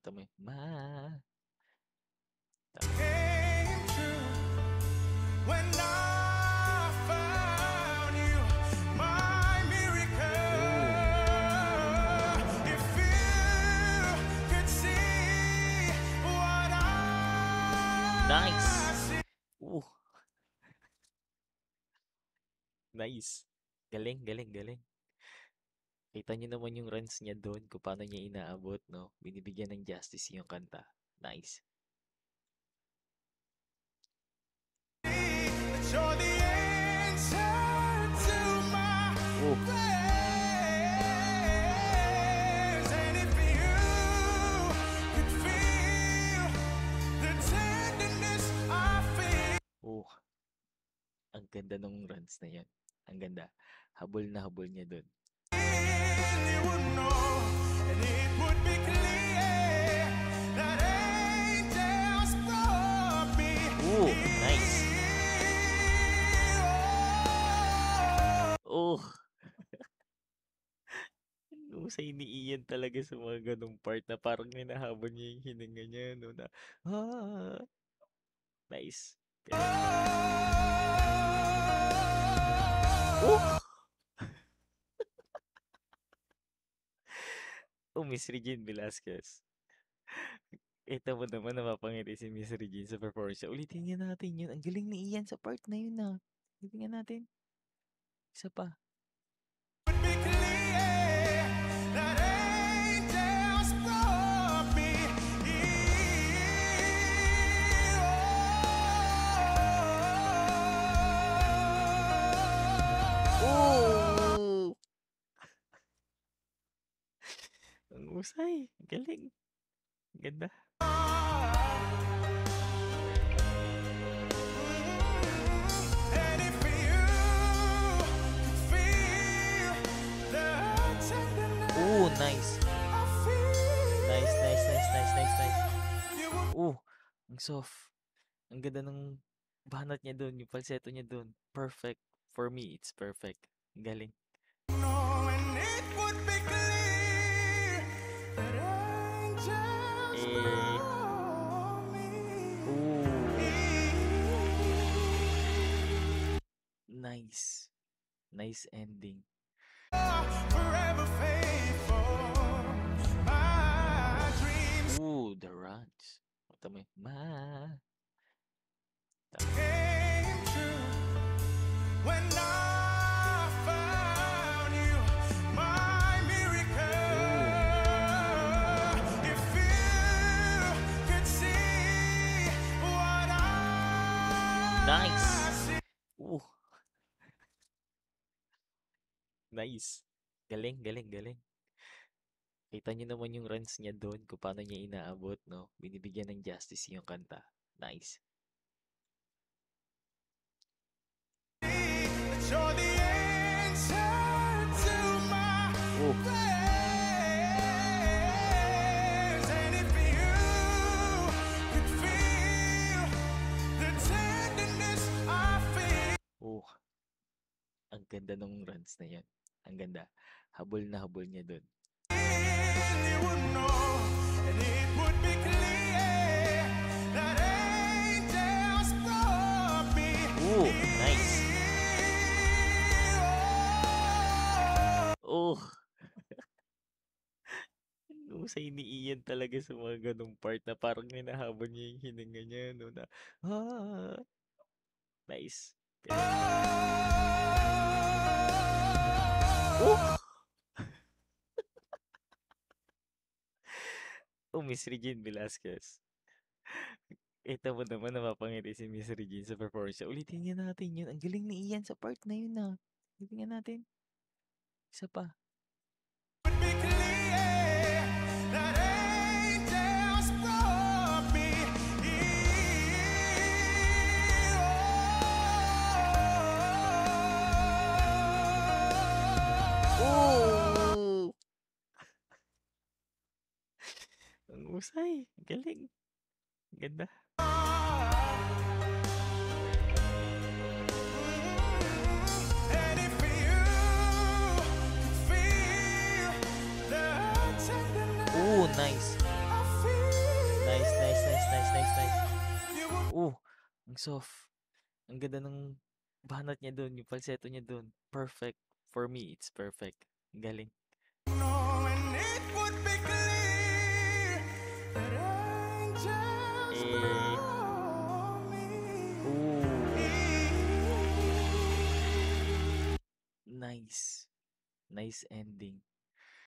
Mata mo ma. Came true when I found you, my miracle. If you could see what Nice. I see. Nice. Galing, galing, galing. Kita niyo naman yung runs niya doon kung paano niya inaabot, no? Binibigyan ng justice yung kanta. Nice. That you're the answer to my prayers. And if you could feel the tenderness I feel. Ang ganda nung runs na yan. Ang ganda. Habol na habol niya doon. You would know, and it would be clear that angels brought me Nice. Husay ni Ian talaga sa mga ganong part na parang hinahabol niya yung hininga niya, no? Na, nice. Miss Regine Velasquez. Ito mo naman napapangiti si Miss Regine sa performance. Ulitin nga natin yun. Ang galing ni Ian sa part na yun, na. Ulitin nga natin. Isa pa. would be clear that angels brought me Ang usay. Galing. Ganda. And if you could feel the tenderness Nice. I feel, Nice, nice, nice, nice, nice, nice. you would Ang soft. Ang ganda ng banat niya doon, yung falsetto niya doon. Perfect. For me, it's perfect. Ang galing. know, and it would be clear that angels brought me. Nice. Nice ending. Forever faithful, my dreams The runs. Mata mo came true when I found you, my miracle. If you could see what I see. Nice. Galing, galing, galing. Kita niyo naman yung runs niya doon kung paano niya inaabot, no? Binibigyan ng justice yung kanta. Nice. That you're the answer to my prayers. And if you could feel the tenderness I feel. Ang ganda nung runs na yan. Ang ganda. Habol na habol niya doon. You would know, and it would be clear that angels brought me Nice. Husay ni Ian talaga sa mga ganong part na parang hinahabol niya yung hininga niya, no? Na, nice. Miss Regine Velasquez. Ito mo naman napapangiti si Miss Regine sa performance. Ulitin nga natin yun. Ang galing ni Ian sa part na yun, na. Ulitin nga natin. Isa pa. would be clear that angels brought me Ang usay. Galing. Ganda. And if you could feel the tenderness Nice. I feel. Nice, nice, nice. Ang soft. Ang ganda ng banat niya dun, yung falsetto niya dun. Perfect. For me, it's perfect. Ang galing. knowing it would be clear that angels Eh, brought me. nice. Nice ending.